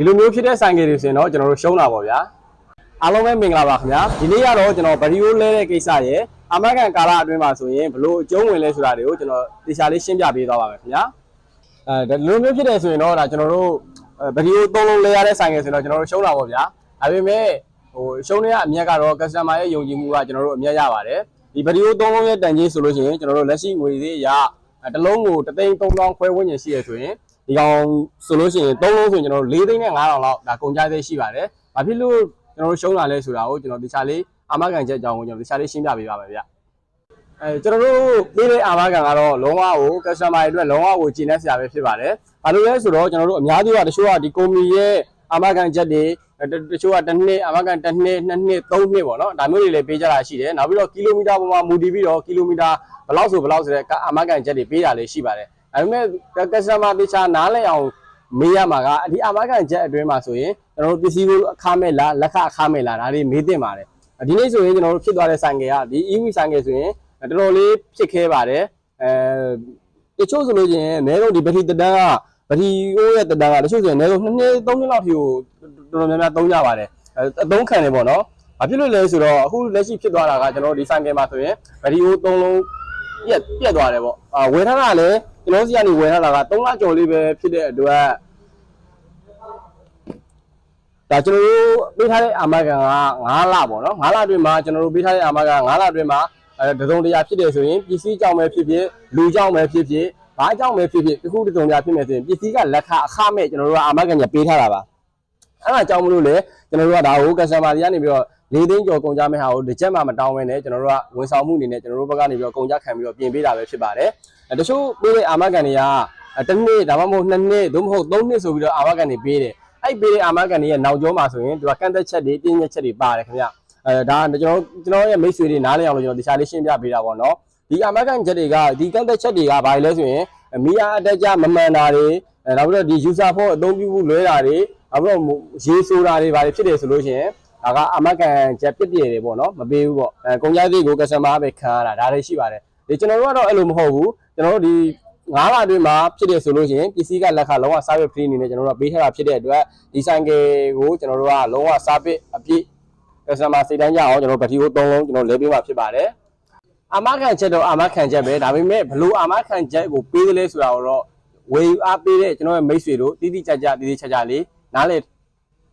ဒီလိုမျိုးဖြစ်တဲ့ဆိုင်ကယ်တွေဆိုရင်တော့ကျွန်တော်တို့ရှုံးတာပေါ့ဗျာအားလုံးပဲမင်္ဂလာပါခင်ဗျာဒီနေ့ကတော့ကျွန်တော်ဗီဒီယိုလဲတဲ့ကိစ္စရဲ့အာမခံကာလအတွင်းမှာဆိုရင်ဘလို့အကျုံးဝင်လဲဆိုတာတွေကိုကျွန်တော်တေချာလေးရှင်းပြပေးသွားပါမယ်ခင်ဗျာဒီလိုမျိုးဖြစ်တယ်ဆိုရင်တော့ဒါကျွန်တော်တို့ဗီဒီယိုသုံးလုံးလဲရတဲ့ဆိုင်ကယ်ဆိုရင်တော့ကျွန်တော်တို့ရှုံးတာပေါ့ဗျာဒါပေမဲ့ရှုံးတဲ့အမြတ်ကတော့ customer ရဲ့ယုံကြည်မှုကကျွန်တော်တို့အမြတ်ရပါတယ်ဒီဗီဒီယိုသုံးလုံးရဲ့တန်ကြီးဆိုလို့ရှိရင်ကျွန်တော်တို့လက်ရှိငွေသေးရတစ်လုံးကို3,300ခွဲဝန်းကျင်ရှိရဆိုရင်ဒီကောင်ဆိုလို့ရှိရင်3လုံးဆိုရင်ကျွန်တော်တို့4,500လောက်ဒါကုန်ကြသေးရှိပါတယ်။ဘာဖြစ်လို့ကျွန်တော်တို့ရှုံးလာလဲဆိုတာကိုကျွန်တော်တခြားလေးအာမခံချက်အကြောင်းကိုကျွန်တော်တခြားလေးရှင်းပြပေးပါမယ်ဗျ။ကျွန်တော်တို့ပေးတဲ့အာမခံကတော့လုံးဝကို customer တွေအတွက်လုံးဝကိုကျင့်တဲ့ဆရာပဲဖြစ်ပါတယ်။ဘာလို့လဲဆိုတော့ကျွန်တော်တို့အများကြီးကတချို့ကဒီ company ရဲ့အာမခံချက်တွေတချို့ကတစ်နှစ်အာမခံတစ်နှစ်2နှစ်3နှစ်ပေါ့နော်ဒါမျိုးတွေလည်းပေးကြတာရှိတယ်။နောက်ပြီးတော့ကီလိုမီတာပေါ်မှာမူတည်ပြီးတော့ကီလိုမီတာဘယ်လောက်ဆိုတဲ့အာမခံချက်တွေပေးတာလည်းရှိပါတယ်။ဒါပေမဲ့ customer တခြားနားလည်အောင်မေးရမှာကဒီအာမခံချက်အတွင်းမှာဆိုရင်ကျွန်တော်တို့ပစ္စည်းကိုအခမဲ့လားလက်ခအခမဲ့လားဒါတွေမေးသင့်ပါတယ်ဒီနေ့ဆိုရင်ကျွန်တော်တို့ဖြစ်သွားတဲ့ဆိုင်ကယ်ကဒီ EV ဆိုင်ကယ်ဆိုရင်တော်တော်လေးဖြစ်ခဲပါတယ်တချို့ဆိုလို့ချင်းအနည်းဆုံးဒီဘက်ထရီတက်တန်းကဘက်ထရီအိုးရဲ့တက်တန်းကတချို့ဆိုရင်အနည်းဆုံး2နှစ်3နှစ်လောက်ထိကိုတော်တော်များများသုံးကြပါတယ်အသုံးခံတယ်ပေါ့နော်ဘာဖြစ်လို့လဲဆိုတော့အခုလက်ရှိဖြစ်သွားတာကကျွန်တော်တို့ဒီဆိုင်ကယ်မှာဆိုရင်ဘက်ထရီအိုး3လုံးပြက်သွားတယ်ပေါ့ဝယ်ထားတာလည်းကျွန်တော်စီကနေဝယ်ထားတာက3လကျော်လေးပဲဖြစ်တဲ့အတွက်ဒါကျွန်တော်တို့ပေးထားတဲ့အာမခံက9လပေါ့နော်9လအတွင်းမှာကျွန်တော်တို့ပေးထားတဲ့အာမခံ9လအတွင်းမှာတစုံတရာဖြစ်တယ်ဆိုရင်ပစ္စည်းကြောင့်ပဲဖြစ်ဖြစ်လူကြောင့်ပဲဖြစ်ဖြစ်ဘာကြောင့်ပဲဖြစ်ဖြစ်တစ်ခုတစုံတရာဖြစ်နေဆိုရင်ပစ္စည်းကလက်ခအခမဲ့ကျွန်တော်တို့ကအာမခံညပေးထားတာပါအဲ့ဒါကြောင့်မလို့လေကျွန်တော်တို့ကဒါကို customer တွေကနေပြီးတော့4သိန်းကျော်ကုန်ကြမဲ့ဟာကိုတစ်ချက်မှမတောင်းဘဲနဲ့ကျွန်တော်တို့ကဝန်ဆောင်မှုအနေနဲ့ကျွန်တော်တို့ဘက်ကနေပြီးတော့ကုန်ကြခံပြီးတော့ပြင်ပေးတာပဲဖြစ်ပါတယ်တချို့ပေးတဲ့အာမခံတွေကတစ်နှစ်ဒါမှမဟုတ်2နှစ်သို့မဟုတ်3နှစ်ဆိုပြီးတော့အာမခံတွေပေးတယ်အဲ့ပေးတဲ့အာမခံတွေရဲ့နောက်ကျောမှာဆိုရင်သူကကန့်သက်ချက်တွေတင်းညက်ချက်တွေပါတယ်ခင်ဗျဒါကျွန်တော်ရဲ့မိတ်ဆွေတွေနားလည်အောင်လို့ကျွန်တော်တခြားလေးရှင်းပြပေးတာပေါ့နော်ဒီအာမခံချက်တွေကဒီကန့်သက်ချက်တွေကဘာလဲဆိုရင်မီးအားအတက်ကြမမှန်တာတွေနောက်ပြီးတော့ဒီ user phone အသုံးပြုမှုလွဲတာတွေနောက်ပြီးတော့ရေးဆိုတာတွေဘာတွေဖြစ်တယ်ဆိုလို့ရှိရင်ဒါကအာမခံချက်ပြည့်ပြည့်တွေပေါ့နော်မပေးဘူးပေါ့ကုန်ကြသေးကို customer ပဲခံရတာဒါတွေရှိပါတယ်ဒီကျွန်တော်တို့ကတော့အဲ့လိုမဟုတ်ဘူးကျွန်တော်တို့ဒီ9လအတွင်းမှာဖြစ်တယ်ဆိုလို့ရှိရင်ပစ္စည်းကလက်ခလုံးဝ service free အနေနဲ့ကျွန်တော်တို့ပေးထားတာဖြစ်တဲ့အတွက်ဒီဆိုင်ကယ်ကိုကျွန်တော်တို့ကလုံးဝ service အပြည့် customer စိတ်တိုင်းကြအောင်ကျွန်တော်ဗတီကို3လုံးကျွန်တော်လဲပေးမှာဖြစ်ပါတယ်အာမခံချက်တော့အာမခံချက်ပဲဒါပေမဲ့ဘလို့အာမခံချက်ကိုပေးတယ်လဲဆိုတာတော့ဝယ်ယူအားပေးတဲ့ကျွန်တော်ရဲ့မိတ်ဆွေတို့တိတိကျကျလေးနားလေ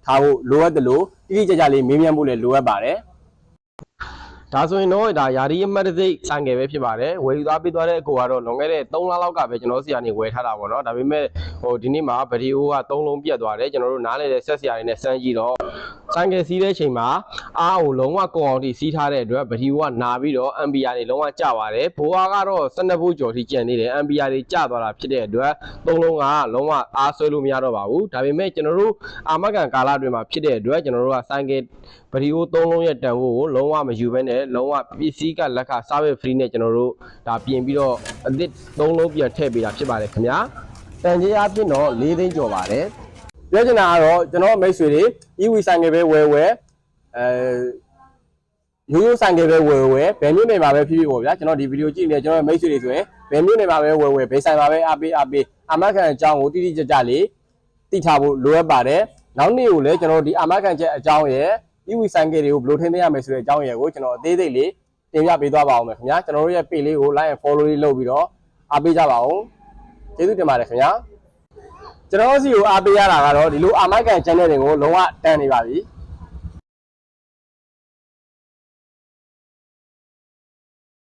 ထားဖို့လိုအပ်တယ်လို့တိတိကျကျလေးမေးမြန်းဖို့လည်းလိုအပ်ပါတယ်ဒါဆိုရင်တော့ဒါယာရီအမှတ်တစိတ်ဆိုင်ကယ်ပဲဖြစ်ပါတယ်ဝယ်ယူသွားပေးသွားတဲ့အကိုကတော့လွန်ခဲ့တဲ့3လလောက်ကပဲကျွန်တော်ဆီကနေဝယ်ထားတာပေါ့နော်ဒါပေမဲ့ဒီနေ့မှာဗီဒီယိုက3လုံးပြတ်သွားတယ်ကျွန်တော်တို့နားလေတဲ့ဆက်ဆရာတွေနဲ့စမ်းကြည့်တော့ဆိုင်ကယ်စီးတဲ့အချိန်မှာအားကိုလုံးဝကုန်အောင်ထိစီးထားတဲ့အတွက်ဗီဒီယိုကနာပြီးတော့ ampere တွေလုံးဝကျပါတယ်ဘိုးအားကတော့12voltကျော်ထိကျန်နေတယ် ampere တွေကျသွားတာဖြစ်တဲ့အတွက်3လုံးကလုံးဝအားဆွဲလို့မရတော့ပါဘူးဒါပေမဲ့ကျွန်တော်တို့အာမခံကာလအတွင်းမှာဖြစ်တဲ့အတွက်ကျွန်တော်တို့ကဆိုင်ကယ်ဗီဒီယို3လုံးရဲ့တန်ဖိုးကိုလုံးဝမယူဘဲနဲ့လုံးဝပစ္စည်းကလက်ခ service free နဲ့ကျွန်တော်တို့ဒါပြင်ပြီးတော့အသစ်3လုံးပြန်ထည့်ပေးတာဖြစ်ပါတယ်ခင်ဗျာတန်ကြီးအဖြစ်တော့4သိန်းကျော်ပါတယ်ပြောချင်တာကတော့ကျွန်တော်မိတ်ဆွေတွေ EV ဆိုင်ကယ်ပဲဝယ်ရိုးရိုးဆိုင်ကယ်ပဲဝယ်ဘယ်မျိုးနေမှာပဲဖြစ်ဖြစ်ပေါ့ဗျာကျွန်တော်ဒီဗီဒီယိုကြည့်နေကျွန်တော်မိတ်ဆွေတွေဆိုရင်ဘယ်မျိုးနေမှာပဲဝယ်ဘယ်ဆိုင်မှာပဲအားပေးအာမခံအကြောင်းကိုတိတိကျကျလေးသိထားဖို့လိုအပ်ပါတယ်နောက်နေ့ကိုလည်းကျွန်တော်ဒီအာမခံချက်အကြောင်းရဲ့EV ဆိုင်ကယ်တွေကိုဘယ်လိုထိန်းသိမ်းရမယ်ဆိုတဲ့အကြောင်းအရာကိုကျွန်တော်အသေးစိတ်လေးတင်ပြပေးသွားပါအောင်မယ်ခင်ဗျာကျွန်တော်တို့ရဲ့ page လေးကို like and follow လေးလုပ်ပြီးတော့အားပေးကြပါအောင်ကျေးဇူးတင်ပါတယ်ခင်ဗျာကျွန်တော်စီကိုအားပေးရတာကတော့ဒီလိုအာမခံ channel တွေကိုလုံးဝတန်နေပါပြီ